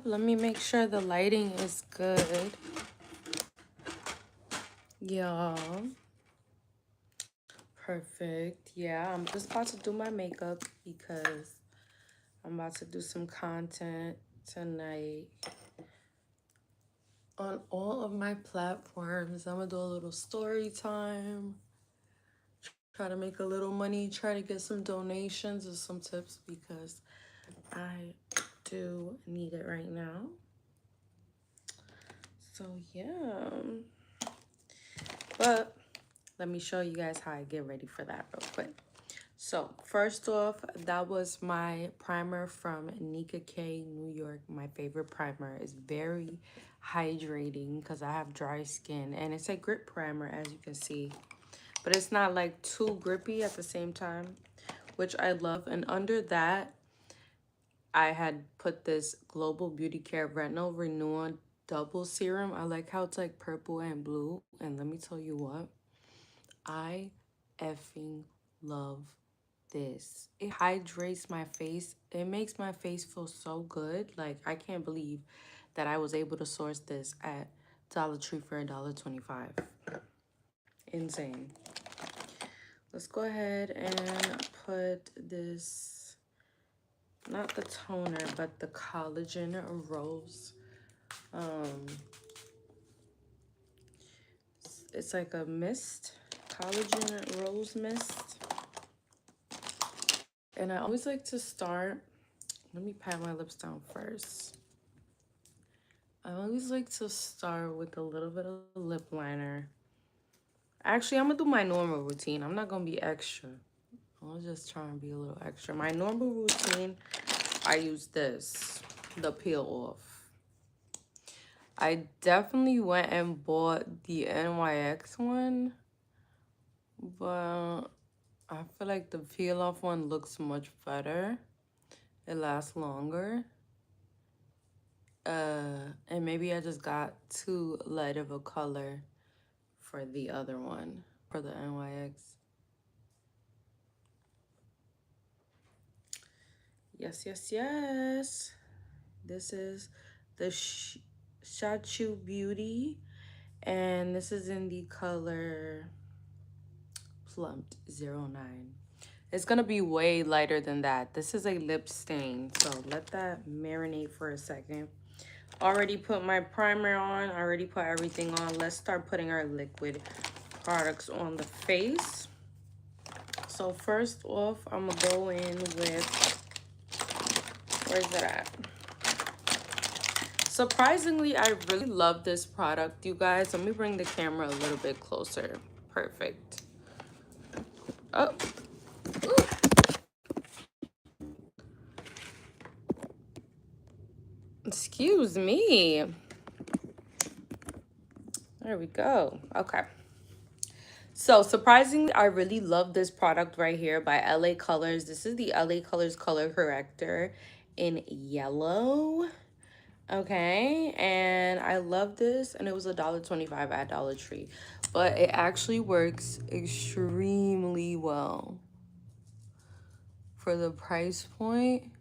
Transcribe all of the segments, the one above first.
up. Let me make sure the lighting is good. Y'all. Perfect. Yeah, I'm just about to do my makeup because I'm about to do some content tonight on all of my platforms. I'm gonna do a little story time, try to make a little money, try to get some donations or some tips because I do need it right now. So yeah, but let me show you guys how I get ready for that real quick. So first off, that was my primer from Nika K, New York. My favorite primer. Is very hydrating because I have dry skin, and it's a grip primer, as you can see, but it's not like too grippy at the same time, which I love. And under that, I had put this Global Beauty Care Retinol Renewal Double Serum. I like how it's like purple and blue, and let me tell you what, I effing love this. It hydrates my face. It makes my face feel so good. Like, I can't believe that I was able to source this at Dollar Tree for $1.25. Insane. Let's go ahead and put this, not the toner, but the collagen rose. It's like a mist, collagen rose mist. And I always like to start, let me pat my lips down first. I always like to start with a little bit of lip liner. Actually, I'm gonna do my normal routine. I'm not gonna be extra. I'll just try and be a little extra. My normal routine, I use this, the peel off. I definitely went and bought the NYX one, but I feel like the peel off one looks much better. It lasts longer. And maybe I just got too light of a color for the other one, for the NYX. Yes, yes, yes. This is the Shachu Beauty, and this is in the color Plumped 09. It's gonna be way lighter than that. This is a lip stain, so let that marinate for a second. Already put my primer on, already put everything on. Let's start putting our liquid products on the face. So first off, I'm gonna go in with, where's it at? Surprisingly, I really love this product, you guys. Let me bring the camera a little bit closer. Perfect. Oh. Ooh. Excuse me. There we go. Okay. So surprisingly, I really love this product right here by LA Colors. This is the LA Colors Color Corrector in yellow. Okay, and I love this, and it was $1.25 at Dollar Tree, but it actually works extremely well for the price point.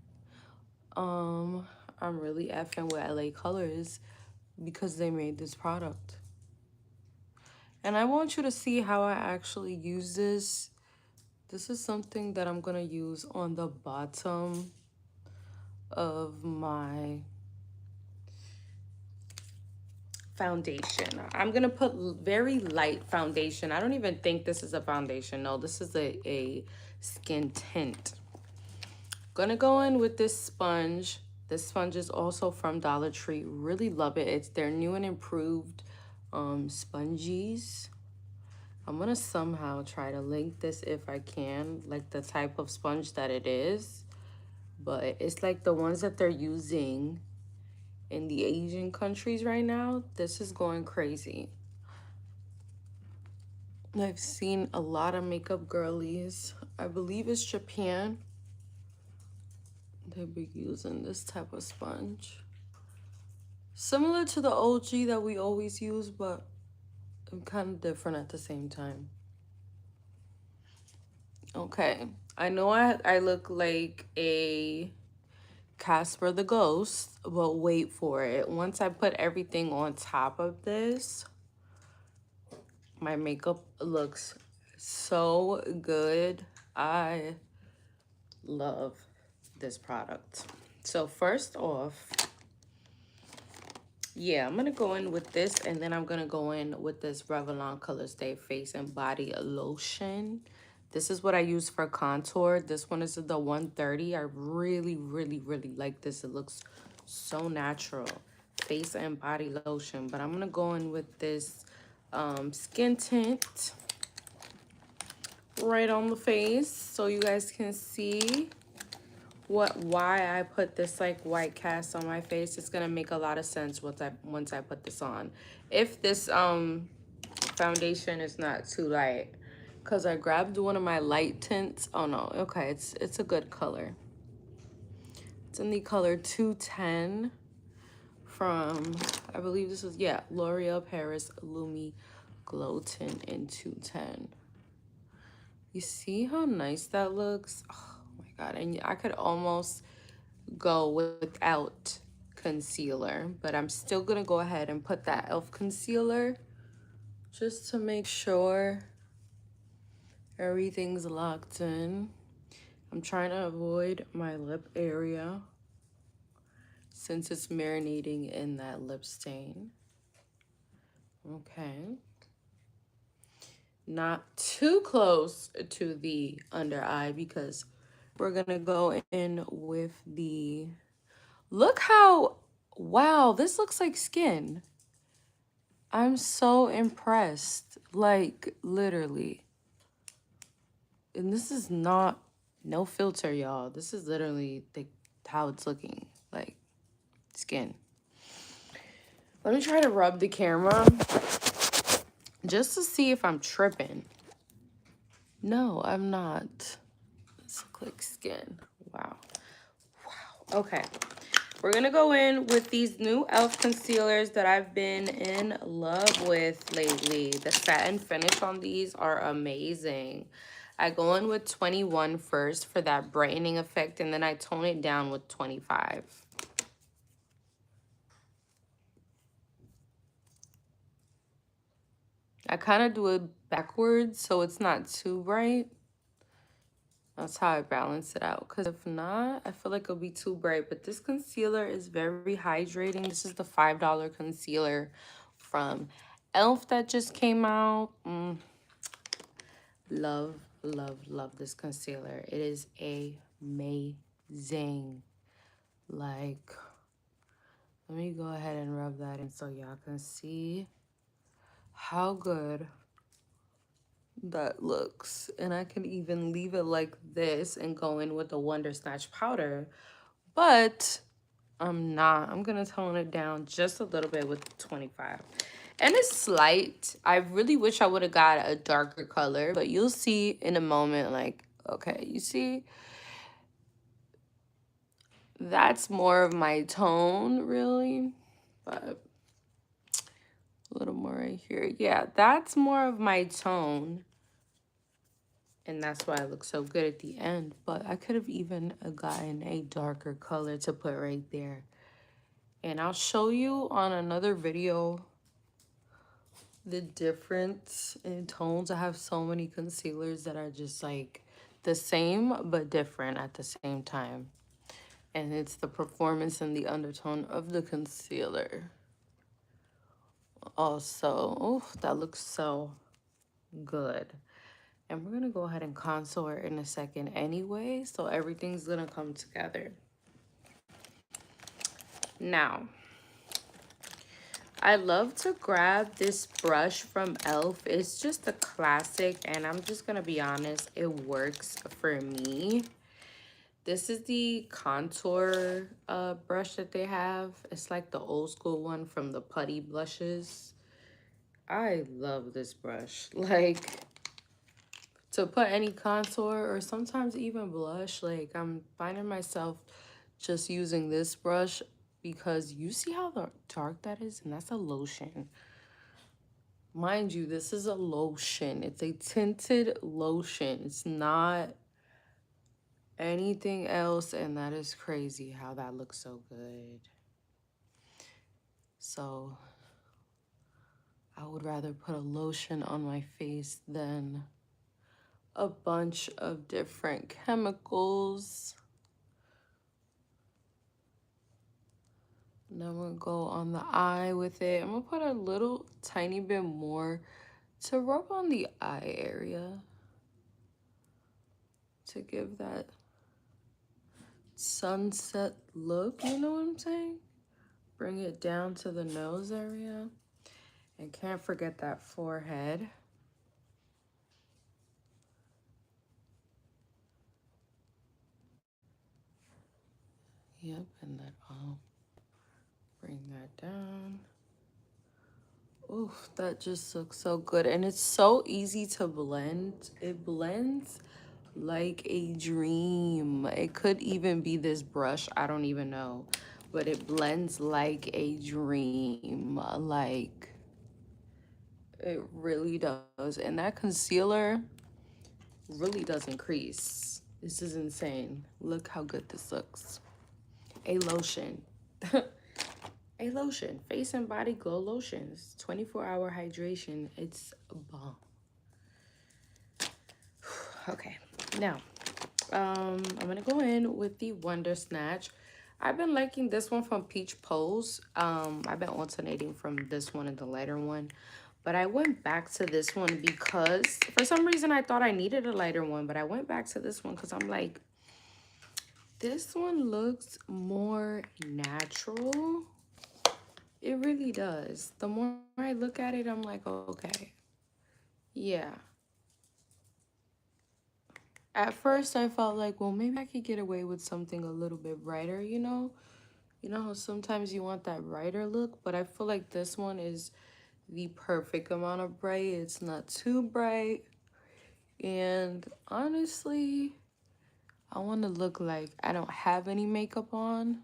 I'm really effing with LA Colors because they made this product. And I want you to see how I actually use this. This is something that I'm gonna use on the bottom of my foundation. I'm gonna put very light foundation. I don't even think this is a foundation. No, this is a skin tint. Gonna go in with this sponge. This sponge is also from Dollar Tree. Really love it. It's their new and improved sponges. I'm gonna somehow try to link this if I can, like the type of sponge that it is. But it's like the ones that they're using in the Asian countries right now. This is going crazy. I've seen a lot of makeup girlies, I believe it's Japan, they be using this type of sponge. Similar to the OG that we always use, but kind of different at the same time. Okay, I know I look like a Casper the Ghost, but wait for it. Once I put everything on top of this, my makeup looks so good. I love this product. So first off, yeah, I'm gonna go in with this, and then I'm gonna go in with this Revlon Color Stay Face and Body Lotion. This is what I use for contour. This one is the 130. I really, really, really like this. It looks so natural. Face and body lotion. But I'm gonna go in with this skin tint right on the face so you guys can see why I put this like white cast on my face. It's gonna make a lot of sense once I put this on. If this foundation is not too light, because I grabbed one of my light tints. Oh no, okay, it's a good color. It's in the color 210 from, I believe this is, yeah, L'Oreal Paris Lumi Glow Tint in 210. You see how nice that looks? Oh my God, and I could almost go without concealer, but I'm still gonna go ahead and put that e.l.f. concealer just to make sure everything's locked in. I'm trying to avoid my lip area since it's marinating in that lip stain. Okay. Not too close to the under eye because we're gonna go in with the, look how, wow, this looks like skin. I'm so impressed, like literally. And this is not, no filter, y'all. This is literally how it's looking, like skin. Let me try to rub the camera just to see if I'm tripping. No, I'm not. Let's click skin. Wow. Wow. Okay. We're going to go in with these new e.l.f. concealers that I've been in love with lately. The satin finish on these are amazing. I go in with 21 first for that brightening effect, and then I tone it down with 25. I kind of do it backwards so it's not too bright. That's how I balance it out. Because if not, I feel like it'll be too bright. But this concealer is very hydrating. This is the $5 concealer from e.l.f. that just came out. Love, love, love this concealer. It is amazing. Like, let me go ahead and rub that in so y'all can see how good that looks. And I can even leave it like this and go in with the Wonder Snatch powder, but I'm not. I'm gonna tone it down just a little bit with 25, and it's slight. I really wish I would have got a darker color, but you'll see in a moment. Like, okay, you see, that's more of my tone, really, but a little more right here. Yeah, that's more of my tone. And that's why it looks so good at the end. But I could have even gotten a darker color to put right there. And I'll show you on another video the difference in tones. I have so many concealers that are just like the same but different at the same time. And it's the performance and the undertone of the concealer. Also, oh, that looks so good. And we're going to go ahead and contour in a second anyway, so everything's going to come together. Now, I love to grab this brush from e.l.f. It's just a classic, and I'm just going to be honest, it works for me. This is the contour brush that they have. It's like the old school one from the Putty blushes. I love this brush. Like, to put any contour or sometimes even blush, like I'm finding myself just using this brush because you see how dark that is, and that's a lotion. Mind you, this is a lotion. It's a tinted lotion. It's not anything else, and that is crazy how that looks so good. So I would rather put a lotion on my face than a bunch of different chemicals. And I'm gonna go on the eye with it. I'm gonna put a little tiny bit more to rub on the eye area to give that sunset look, you know what I'm saying? Bring it down to the nose area. And can't forget that forehead. Yep, and then I'll bring that down. Oof, that just looks so good. And it's so easy to blend. It blends like a dream. It could even be this brush, I don't even know. But it blends like a dream. Like, it really does. And that concealer really doesn't crease. This is insane. Look how good this looks. A lotion. A lotion. Face and body glow lotions. 24-hour hydration. It's a bomb. Okay, now I'm gonna go in with the Wonder Snatch. I've been liking this one from Peach Pose. I've been alternating from this one and the lighter one, but I went back to this one because for some reason I thought I needed a lighter one, but I went back to this one because I'm like, this one looks more natural. It really does. The more I look at it, I'm like, okay, yeah. At first, I felt like, well, maybe I could get away with something a little bit brighter, you know? You know how sometimes you want that brighter look, but I feel like this one is the perfect amount of bright. It's not too bright. And honestly, I want to look like I don't have any makeup on.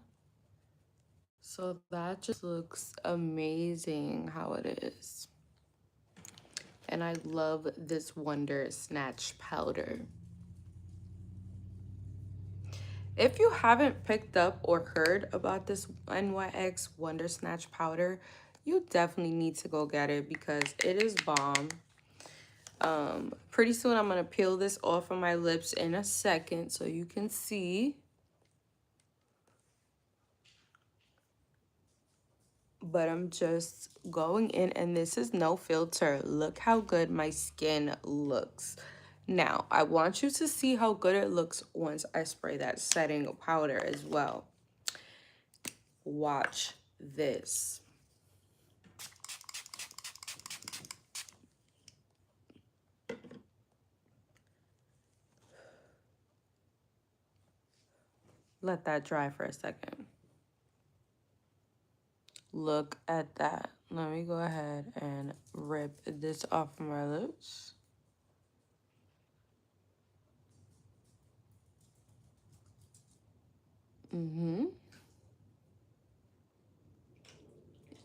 So that just looks amazing how it is. And I love this Wonder Snatch powder. If you haven't picked up or heard about this NYX Wonder Snatch powder, you definitely need to go get it because it is bomb. Pretty soon I'm going to peel this off of my lips in a second so you can see. But I'm just going in, and this is no filter. Look how good my skin looks. Now, I want you to see how good it looks once I spray that setting powder as well. Watch this. Let that dry for a second. Look at that. Let me go ahead and rip this off my lips.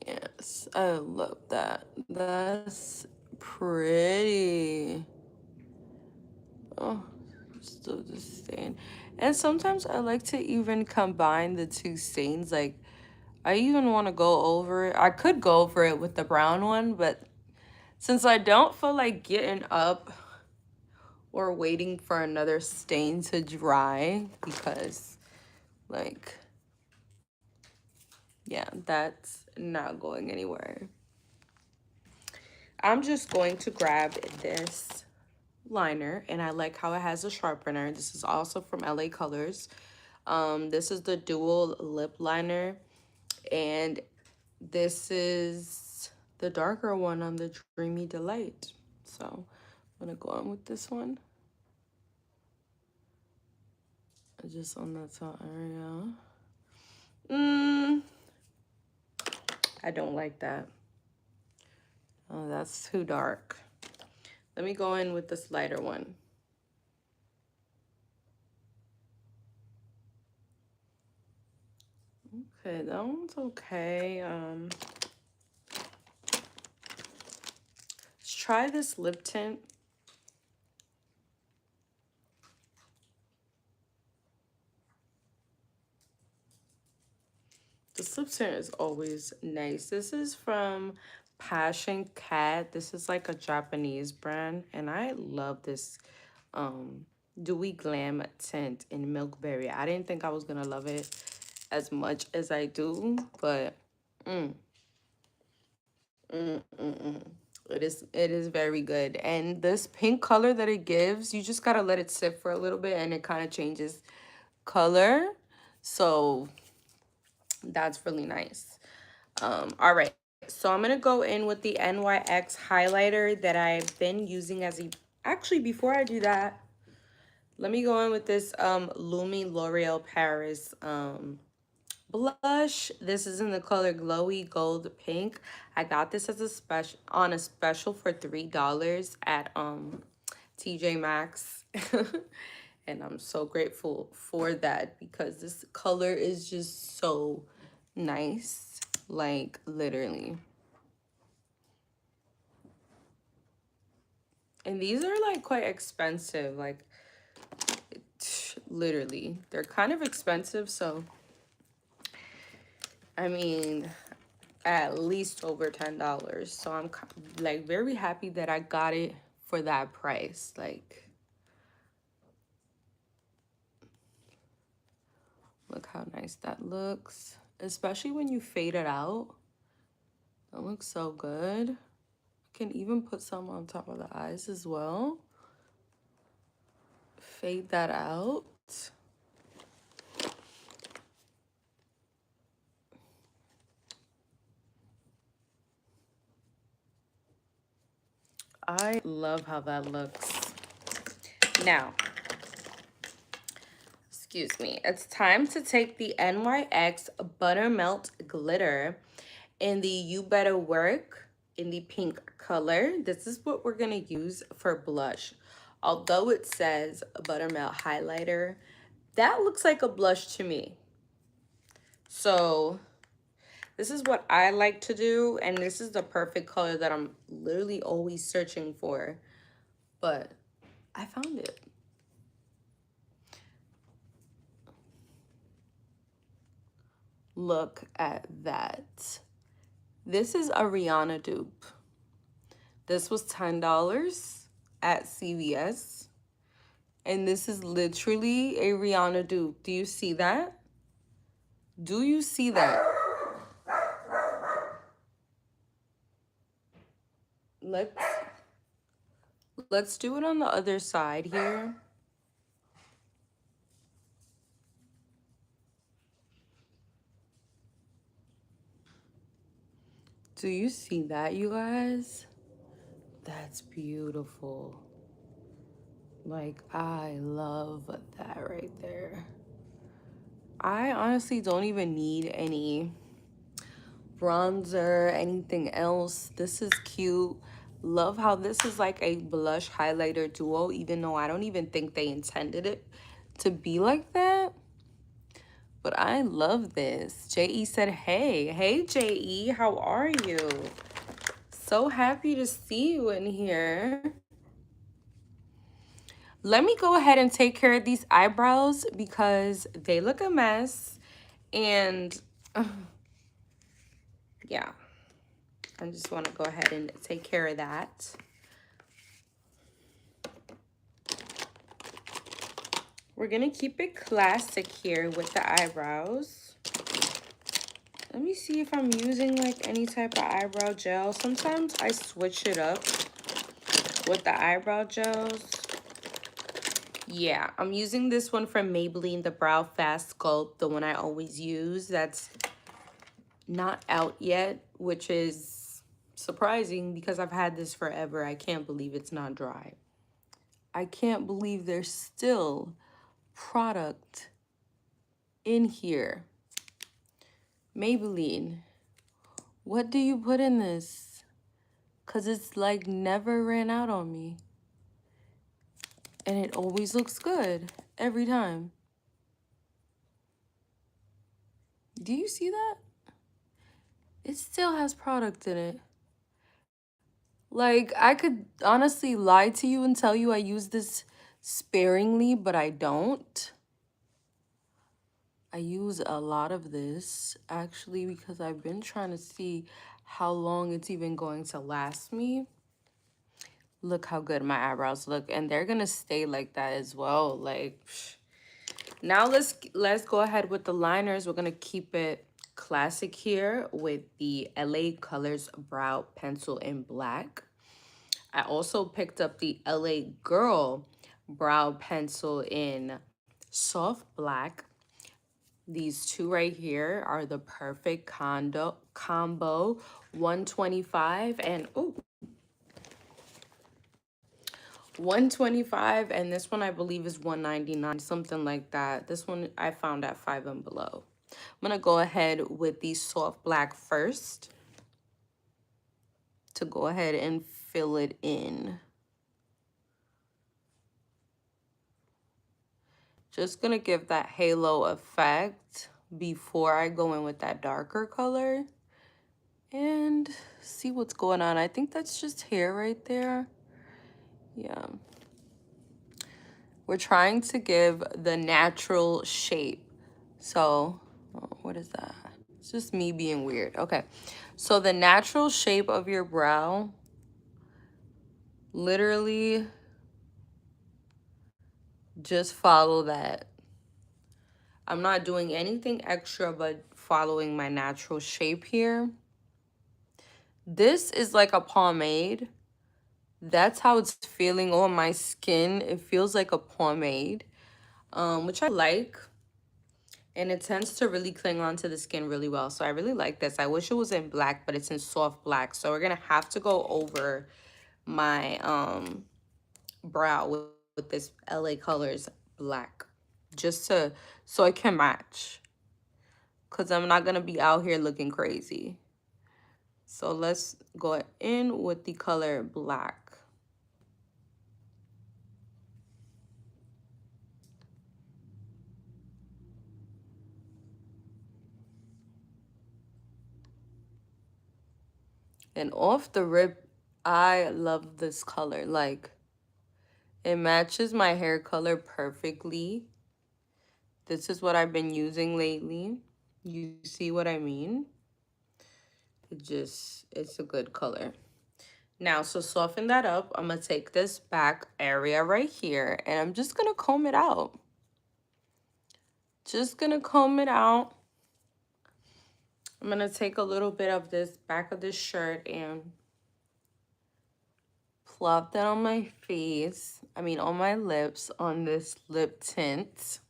Yes, I love that. That's pretty. Oh, still the stain. And sometimes I like to even combine the two stains. Like, I even want to go over it. I could go over it with the brown one, but since I don't feel like getting up or waiting for another stain to dry, because, like, yeah, that's not going anywhere. I'm just going to grab this liner, and I like how it has a sharpener. This is also from LA Colors. This is the dual lip liner, and this is the darker one on the Dreamy Delight. So I'm gonna go on with this one. Just on that top area. I don't like that. Oh, that's too dark. Let me go in with this lighter one. Okay, that one's okay. Let's try this lip tint. This lip tint is always nice. This is from Passion Cat. This is like a Japanese brand, and I love this dewy glam tint in Milkberry. I didn't think I was gonna love it as much as I do, but it is very good. And this pink color that it gives, you just gotta let it sit for a little bit and it kind of changes color. So that's really nice. All right. So I'm gonna go in with the NYX highlighter that I've been using as a actually before I do that, let me go in with this Lumi L'Oreal Paris blush. This is in the color Glowy Gold Pink. I got this as a special on a special for $3 at TJ Maxx. And I'm so grateful for that because this color is just so nice. Like literally. And these are like quite expensive. Like literally. They're kind of expensive, so I mean at least over $10. So I'm like very happy that I got it for that price. Like look how nice that looks, especially when you fade it out. That looks so good. I can even put some on top of the eyes as well. Fade that out. I love how that looks. Now, excuse me, it's time to take the NYX Buttermelt Glitter in the You Better Work in the pink color. This is what we're gonna use for blush. Although it says Buttermelt Highlighter, that looks like a blush to me. So this is what I like to do, and this is the perfect color that I'm literally always searching for. But I found it. Look at that. This is a Rihanna dupe. This was $10 at CVS. And this is literally a Rihanna dupe. Do you see that? Do you see that? Let's do it on the other side here. Do you see that, you guys? That's beautiful. Like, I love that right there. I honestly don't even need any bronzer, anything else. This is cute. Love how this is like a blush highlighter duo, even though I don't even think they intended it to be like that. But I love this. JE said, hey JE, how are you? So happy to see you in here. Let me go ahead and take care of these eyebrows because they look a mess. And yeah, I just want to go ahead and take care of that. We're going to keep it classic here with the eyebrows. Let me see if I'm using like any type of eyebrow gel. Sometimes I switch it up with the eyebrow gels. Yeah, I'm using this one from Maybelline, the Brow Fast Sculpt, the one I always use. That's not out yet, which is surprising because I've had this forever. I can't believe it's not dry. I can't believe there's still product in here. Maybelline, what do you put in this? Because it's like never ran out on me. And it always looks good every time. Do you see that? It still has product in it. Like, I could honestly lie to you and tell you I use this sparingly, but I don't. I use a lot of this actually because I've been trying to see how long it's even going to last me. Look how good my eyebrows look, and they're gonna stay like that as well. Like, now let's go ahead with the liners. We're gonna keep it classic here with the LA Colors Brow Pencil in black. I also picked up the LA Girl Brow Pencil in soft black. These two right here are the perfect combo 125 and 125, and this one I believe is 199, something like that. This one I found at Five and Below. I'm gonna go ahead with the soft black first to go ahead and fill it in. Just gonna give that halo effect before I go in with that darker color and see what's going on. I think that's just hair right there. Yeah. We're trying to give the natural shape. So, oh, what is that? It's just me being weird. Okay. So the natural shape of your brow, literally just follow that. I'm not doing anything extra but following my natural shape here. This is like a pomade. That's how it's feeling on my skin. It feels like a pomade, which I like. And it tends to really cling onto the skin really well. So I really like this. I wish it was in black, but it's in soft black. So we're going to have to go over my brow with this LA Colors black. Just so it can match. Because I'm not going to be out here looking crazy. So let's go in with the color black. And off the rip, I love this color. Like, it matches my hair color perfectly. This is what I've been using lately. You see what I mean? It's a good color. Now, so soften that up. I'm going to take this back area right here, and I'm just going to comb it out. Just going to comb it out. I'm going to take a little bit of this back of this shirt and plop that on my face. On my lips, on this lip tint.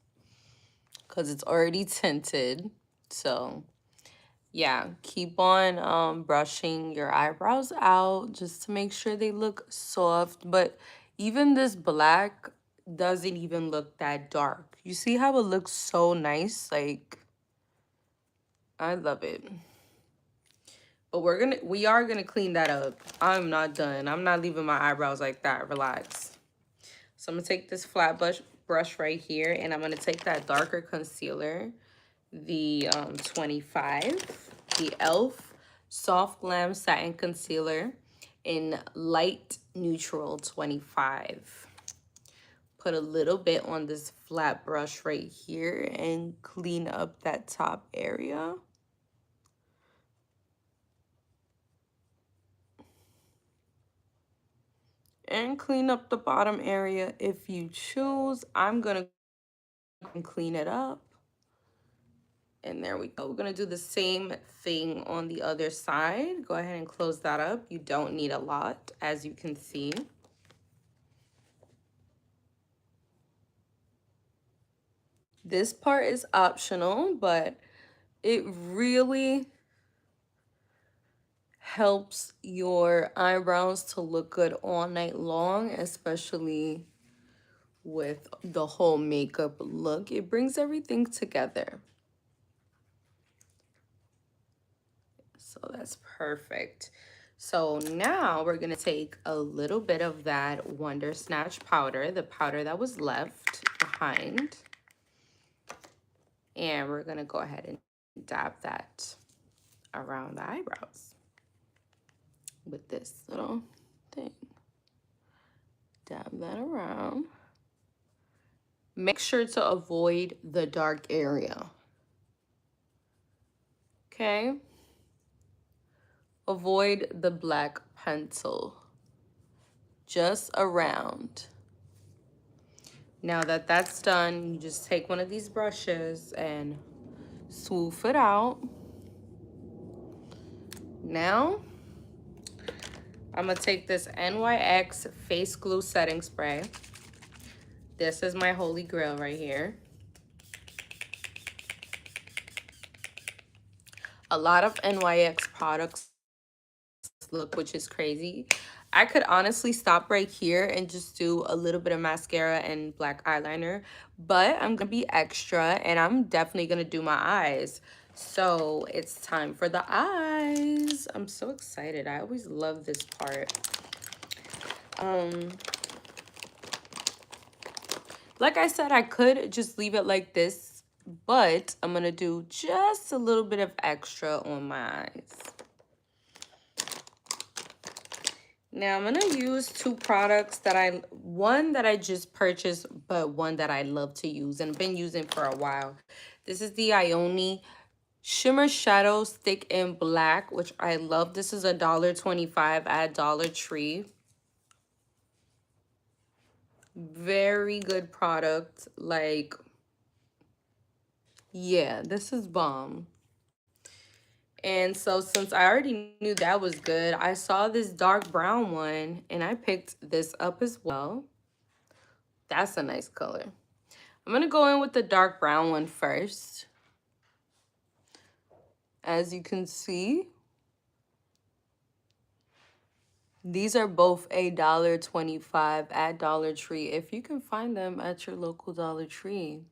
Because it's already tinted. So yeah, keep on brushing your eyebrows out just to make sure they look soft. But even this black doesn't even look that dark. You see how it looks so nice? Like, I love it. But we are gonna clean that up. I'm not done. I'm not leaving my eyebrows like that. Relax. So I'm gonna take this flat brush right here, and I'm gonna take that darker concealer, the 25, the e.l.f. Soft Glam Satin Concealer in light neutral 25. Put a little bit on this flat brush right here and clean up that top area. And clean up the bottom area if you choose. I'm gonna clean it up. And there we go. We're gonna do the same thing on the other side. Go ahead and close that up. You don't need a lot, as you can see. This part is optional, but it really helps your eyebrows to look good all night long, especially with the whole makeup look. It brings everything together. So that's perfect. So now we're gonna take a little bit of that Wonder Snatch powder, the powder that was left behind. And we're gonna go ahead and dab that around the eyebrows with this little thing. Dab that around. Make sure to avoid the dark area. Okay. Avoid the black pencil. Just around. Now that that's done, you just take one of these brushes and swoof it out. Now, I'm gonna take this NYX Face Glue Setting Spray. This is my holy grail right here. A lot of NYX products look, which is crazy. I could honestly stop right here and just do a little bit of mascara and black eyeliner, but I'm gonna be extra and I'm definitely gonna do my eyes. So it's time for the eyes. I'm so excited. I always love this part. Like I said, I could just leave it like this, but I'm gonna do just a little bit of extra on my eyes. Now I'm gonna use two products that one that I just purchased, but one that I love to use and been using for a while. This is the Ioni Shimmer Shadow Stick in Black, which I love. This is $1.25 at Dollar Tree. Very good product. Like, yeah, this is bomb. And so since I already knew that was good, I saw this dark brown one and I picked this up as well. That's a nice color. I'm gonna go in with the dark brown one first. As you can see, these are both $1.25 at Dollar Tree, if you can find them at your local Dollar Tree.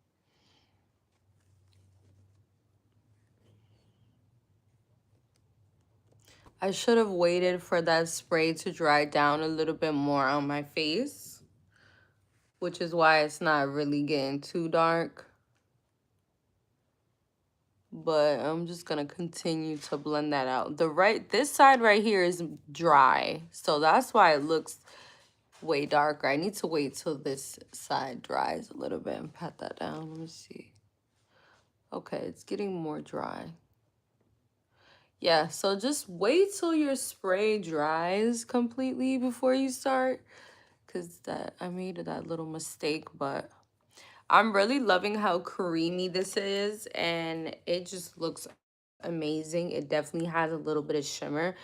I should have waited for that spray to dry down a little bit more on my face, which is why it's not really getting too dark. But I'm just gonna continue to blend that out. This side right here is dry, so that's why it looks way darker. I need to wait till this side dries a little bit and pat that down. Let me see. Okay, it's getting more dry. Yeah, so just wait till your spray dries completely before you start, because I made that little mistake, but I'm really loving how creamy this is, and it just looks amazing. It definitely has a little bit of shimmer.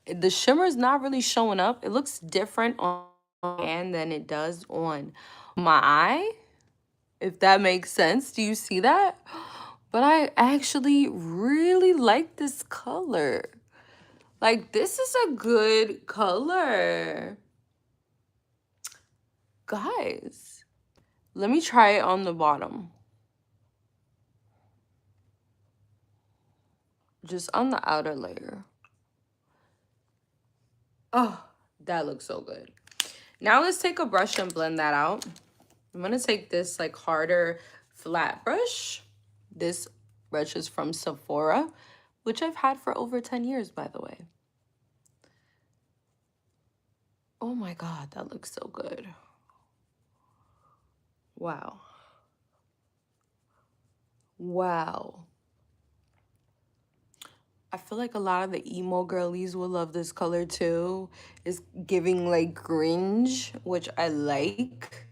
The shimmer is not really showing up. It looks different on my hand than it does on my eye, if that makes sense. Do you see that? But I actually really like this color. Like, this is a good color. Guys, let me try it on the bottom. Just on the outer layer. Oh, that looks so good. Now let's take a brush and blend that out. I'm gonna take this like harder flat brush. This brush is from Sephora, which I've had for over 10 years, by the way. Oh my God, that looks so good. Wow. Wow. I feel like a lot of the emo girlies will love this color too. It's giving like grunge, which I like.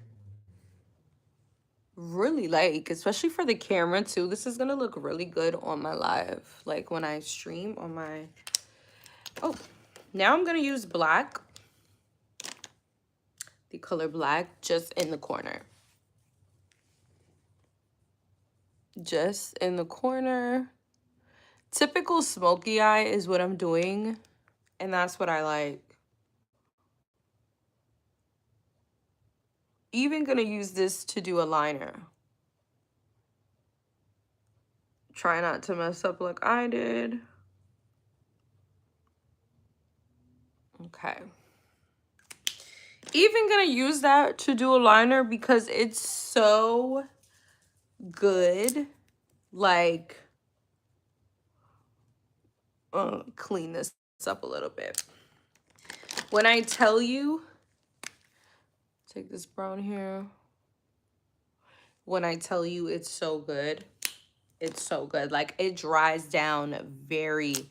Really like, especially for the camera too. This is gonna look really good on my live, like when I stream on my... Oh, now I'm gonna use black. The color black, just in the corner. Just in the corner. Typical smoky eye is what I'm doing, and that's what I like. Even gonna use this to do a liner. Try not to mess up like I did. Okay. Even gonna use that to do a liner because it's so good. Like, clean this up a little bit. When I tell you, take this brown here. When I tell you it's so good, It's so good. Like, it dries down very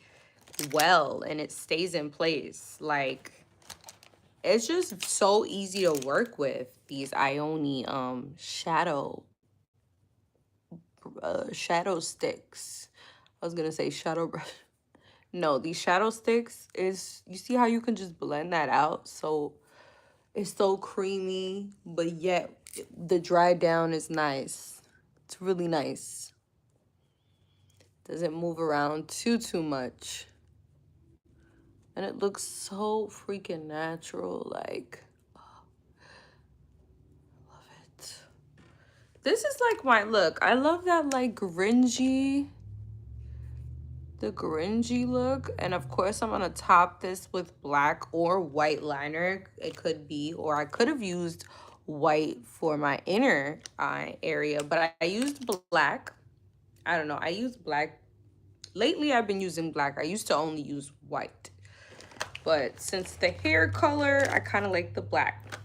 well and it stays in place. Like, it's just so easy to work with, these Ioni shadow sticks. I was gonna say shadow brush. No, these shadow sticks is, you see how you can just blend that out? So it's so creamy, but yet the dry down is nice. It's really nice. Doesn't move around too much. And it looks so freaking natural. Like, love it. This is like my look. I love that like grungy, the grungy look. And of course I'm gonna top this with black or white liner. It could be, or I could have used white for my inner eye area, but I used black. I don't know, I used black. Lately I've been using black. I used to only use white. But since the hair color, I kind of like the black.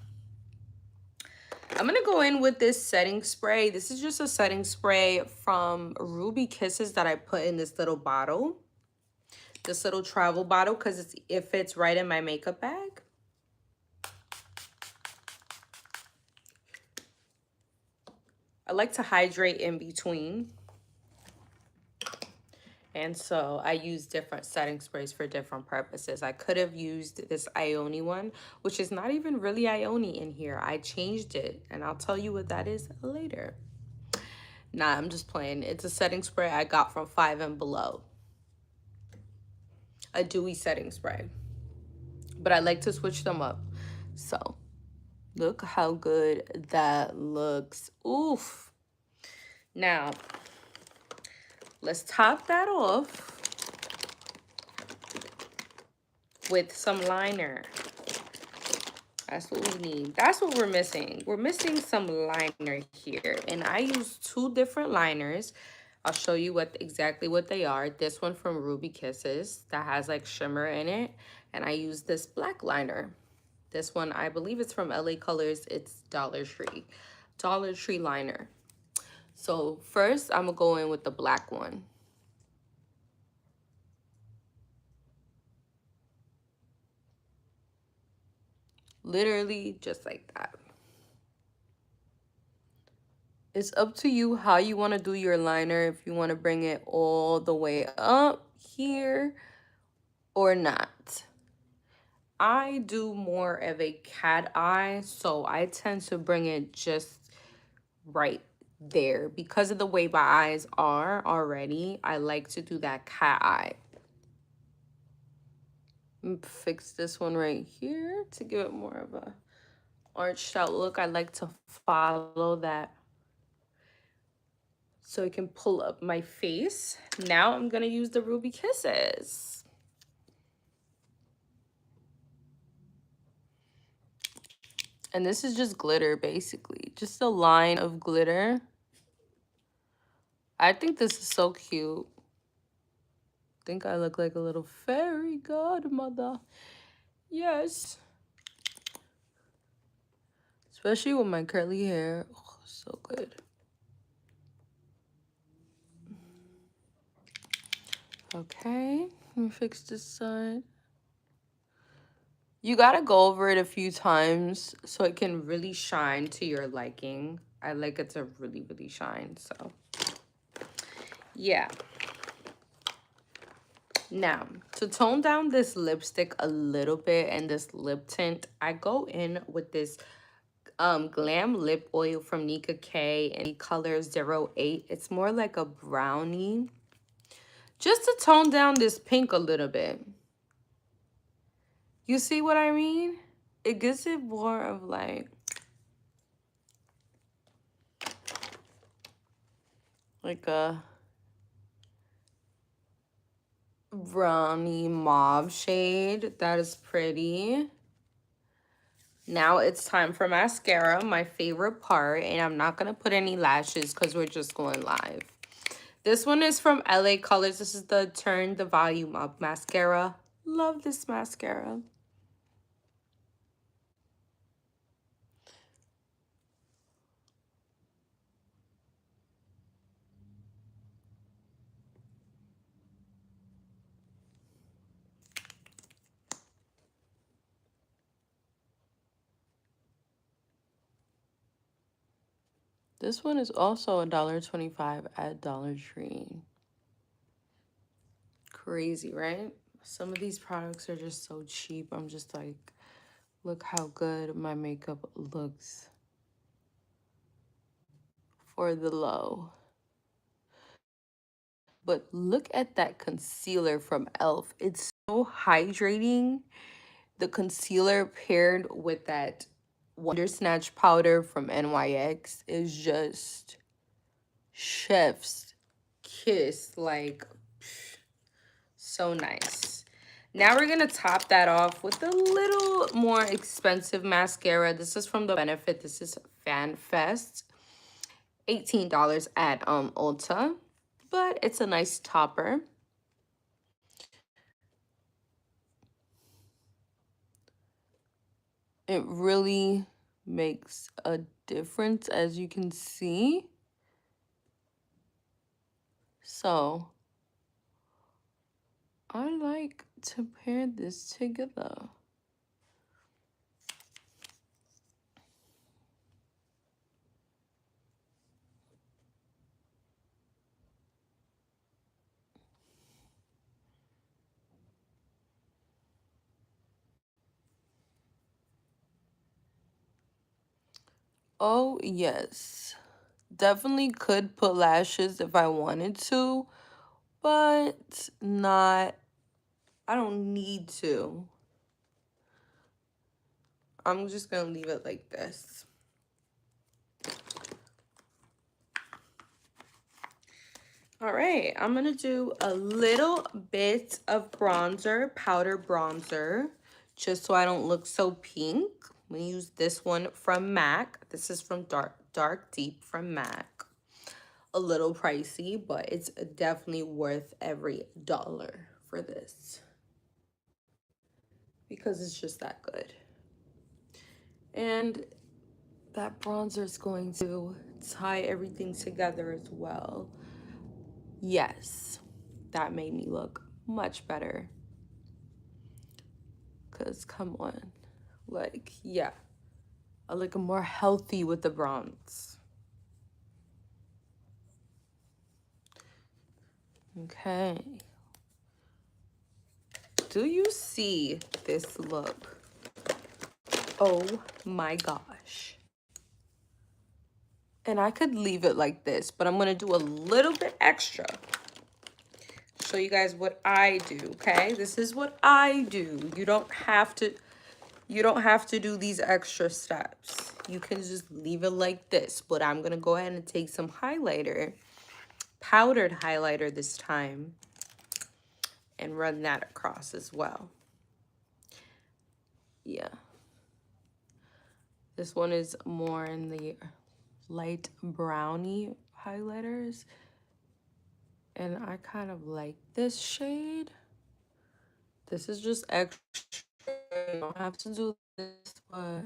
I'm going to go in with this setting spray. This is just a setting spray from Ruby Kisses that I put in this little bottle. This little travel bottle, because it fits right in my makeup bag. I like to hydrate in between. And so I use different setting sprays for different purposes. I could have used this Ioni one, which is not even really Ioni in here. I changed it, and I'll tell you what that is later. Nah, I'm just playing. It's a setting spray I got from 5 and Below. A dewy setting spray. But I like to switch them up. So, look how good that looks. Oof. Now, let's top that off with some liner. That's what we need. That's what we're missing. We're missing some liner here. And I use 2 different liners. I'll show you exactly what they are. This one from Ruby Kisses that has like shimmer in it. And I use this black liner. This one, I believe it's from LA Colors. It's Dollar Tree. Dollar Tree liner. So first, I'm going to go in with the black one. Literally just like that. It's up to you how you want to do your liner. If you want to bring it all the way up here or not. I do more of a cat eye, so I tend to bring it just right there. Because of the way my eyes are already, I like to do that cat eye. Fix this one right here to give it more of a arched out look. I like to follow that so it can pull up my face. Now I'm gonna use the Ruby Kisses. And this is just glitter, basically. Just a line of glitter. I think this is so cute. I think I look like a little fairy godmother. Yes. Especially with my curly hair. Oh, so good. Okay, let me fix this side. You gotta go over it a few times so it can really shine to your liking. I like it to really shine, so. Yeah. Now, to tone down this lipstick a little bit and this lip tint, I go in with this Glam Lip Oil from Nika K in the color 08. It's more like a brownie. Just to tone down this pink a little bit. You see what I mean? It gives it more of like a brownie mauve shade. That is pretty. Now it's time for mascara, my favorite part. And I'm not going to put any lashes because we're just going live. This one is from LA Colors. This is the Turn the Volume Up mascara. Love this mascara. This one is also $1.25 at Dollar Tree. Crazy, right? Some of these products are just so cheap. I'm just like, look how good my makeup looks for the low. But look at that concealer from e.l.f. It's so hydrating. The concealer paired with that Wonder Snatch powder from NYX is just chef's kiss. Like, so nice. Now we're gonna top that off with a little more expensive mascara. This is from the Benefit. This is Fan Fest. $18 at Ulta. But it's a nice topper. It really makes a difference, as you can see. So I like to pair this together. Oh, yes. Definitely could put lashes if I wanted to, but not, I don't need to. I'm just gonna leave it like this. All right, I'm gonna do a little bit of bronzer, powder bronzer, just so I don't look so pink. I'm gonna use this one from MAC. This is from Dark Deep from MAC. A little pricey, but it's definitely worth every dollar for this because it's just that good. And that bronzer is going to tie everything together as well. Yes, that made me look much better. Because, come on. Like, yeah. I look more healthy with the bronze. Okay. Do you see this look? Oh my gosh. And I could leave it like this, but I'm going to do a little bit extra. Show you guys what I do, okay? This is what I do. You don't have to do these extra steps. You can just leave it like this, but I'm going to go ahead and take some highlighter, powdered highlighter this time, and run that across as well. Yeah. This one is more in the light brownie highlighters. And I kind of like this shade. This is just extra. You don't have to do this, but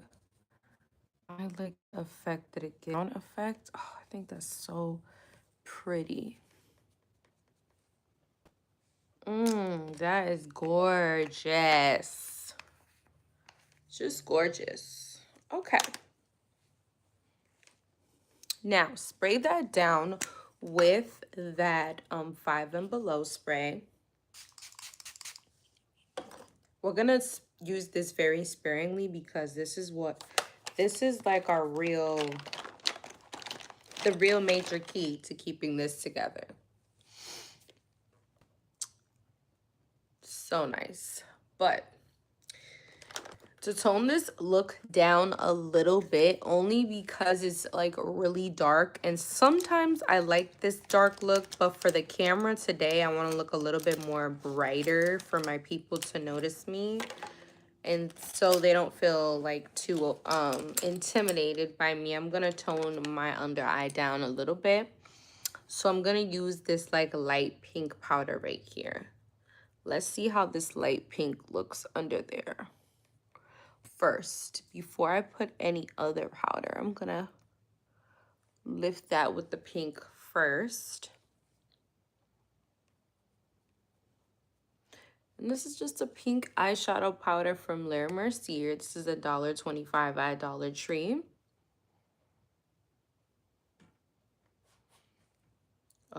I like the effect that it gives. Sound effect. Oh, I think that's so pretty. That is gorgeous. Just gorgeous. Okay. Now, spray that down with that 5 and Below spray. We're going to use this very sparingly because this is like our the real major key to keeping this together. So nice. But to tone this look down a little bit, only because it's like really dark, and sometimes I like this dark look, but for the camera today I want to look a little bit more brighter for my people to notice me, and so they don't feel like too intimidated by me. I'm gonna tone my under eye down a little bit, so I'm gonna use this like light pink powder right here. Let's see how this light pink looks under there. First, before I put any other powder, I'm gonna lift that with the pink first. And this is just a pink eyeshadow powder from Laura Mercier. This is $1.25 at Dollar Tree.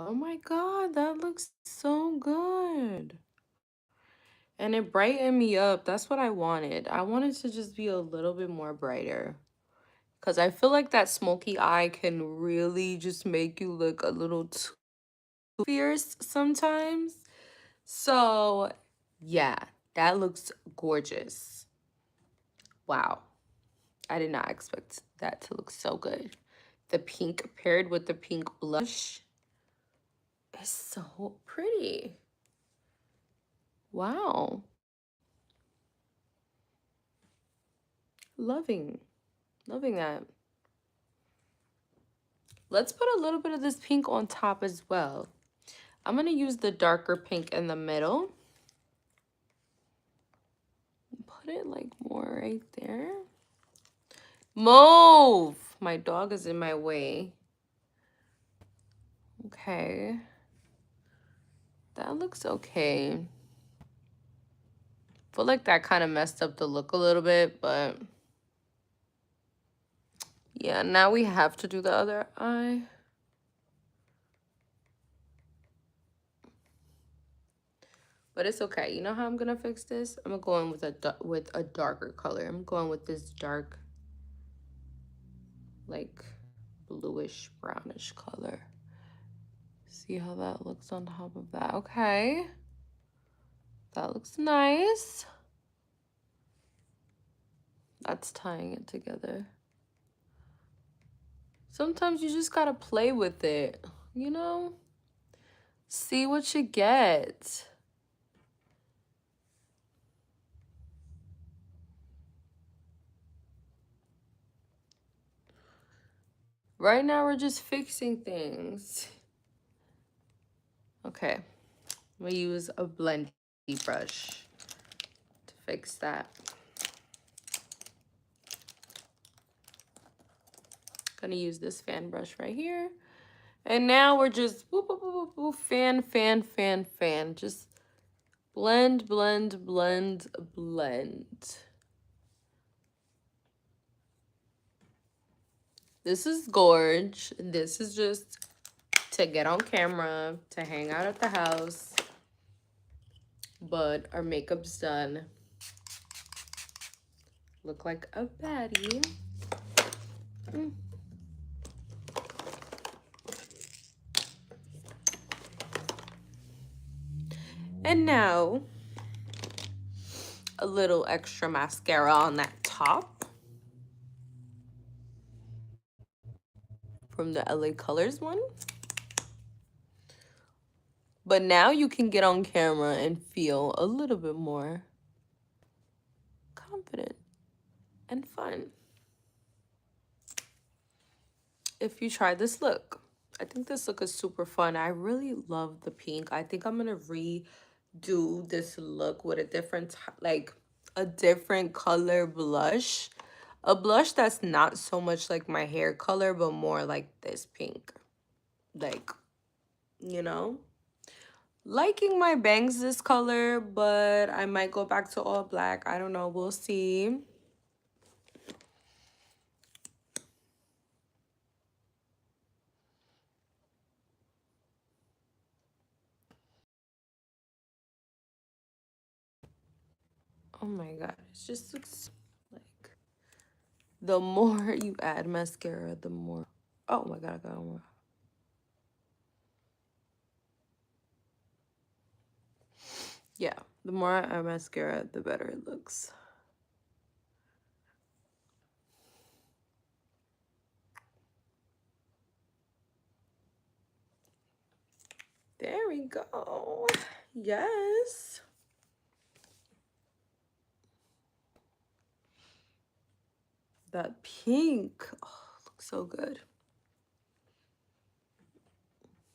Oh my God, that looks so good. And it brightened me up. That's what I wanted. I wanted to just be a little bit more brighter. Because I feel like that smoky eye can really just make you look a little too fierce sometimes. So, yeah, that looks gorgeous. Wow. I did not expect that to look so good. The pink paired with the pink blush is so pretty. Wow. Loving. Loving that. Let's put a little bit of this pink on top as well. I'm going to use the darker pink in the middle. Put it like more right there. Move! My dog is in my way. Okay. That looks okay. Feel like that kind of messed up the look a little bit, but yeah, now we have to do the other eye. But it's okay. You know how I'm gonna fix this? I'm gonna go in with a darker color. I'm going with this dark, like bluish brownish color. See how that looks on top of that? Okay. That looks nice. That's tying it together. Sometimes you just gotta play with it, you know? See what you get. Right now, we're just fixing things. Okay, I'm gonna use a blendy brush to fix that. Gonna use this fan brush right here. And now we're just boop, boop, boop, boop, boop, fan, fan, fan, fan. Just blend, blend, blend, blend. This is gorge. This is just to get on camera, to hang out at the house. But our makeup's done. Look like a baddie. And now, a little extra mascara on that top from the LA Colors one. But now you can get on camera and feel a little bit more confident and fun. If you try this look, I think this look is super fun. I really love the pink. I think I'm gonna redo this look with a different, like a different color blush. A blush that's not so much like my hair color, but more like this pink. Like, you know? Liking my bangs this color, but I might go back to all black. I don't know. We'll see. Oh my God. It just looks like the more you add mascara, the more. Oh my God. I got one. Yeah. The more I add mascara, the better it looks. There we go. Yes. That pink. Oh, looks so good.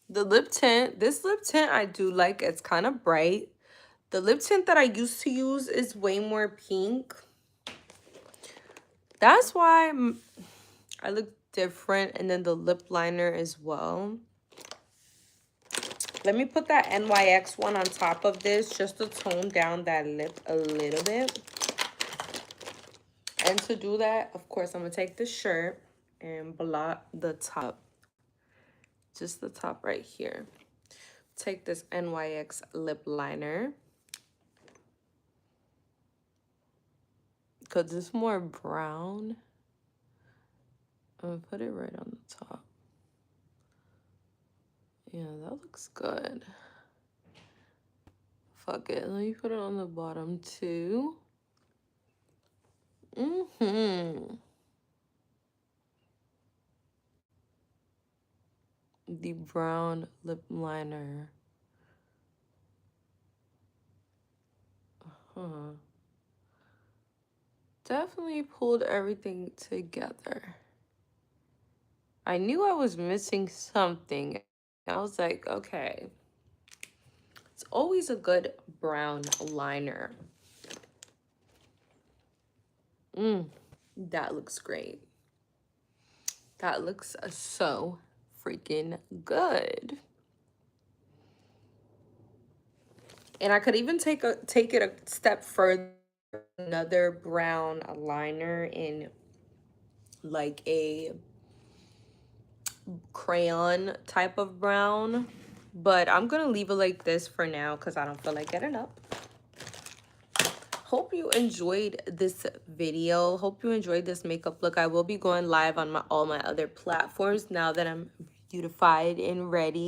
The lip tint. This lip tint I do like. It's kind of bright. The lip tint that I used to use is way more pink. That's why I look different. And then the lip liner as well. Let me put that NYX one on top of this just to tone down that lip a little bit. And to do that, of course, I'm going to take the shirt and blot the top. just the top right here. Take this NYX lip liner, because it's more brown. I'm gonna put it right on the top. Yeah, that looks good. Fuck it. Let me put it on the bottom too. The brown lip liner. Definitely pulled everything together. I knew I was missing something. I was like, okay. It's always a good brown liner. That looks great. That looks so freaking good. And I could even take it a step further. Another brown liner in like a crayon type of brown. But I'm going to leave it like this for now because I don't feel like getting up. Hope you enjoyed this video. Hope you enjoyed this makeup look. I will be going live on all my other platforms now that I'm beautified and ready.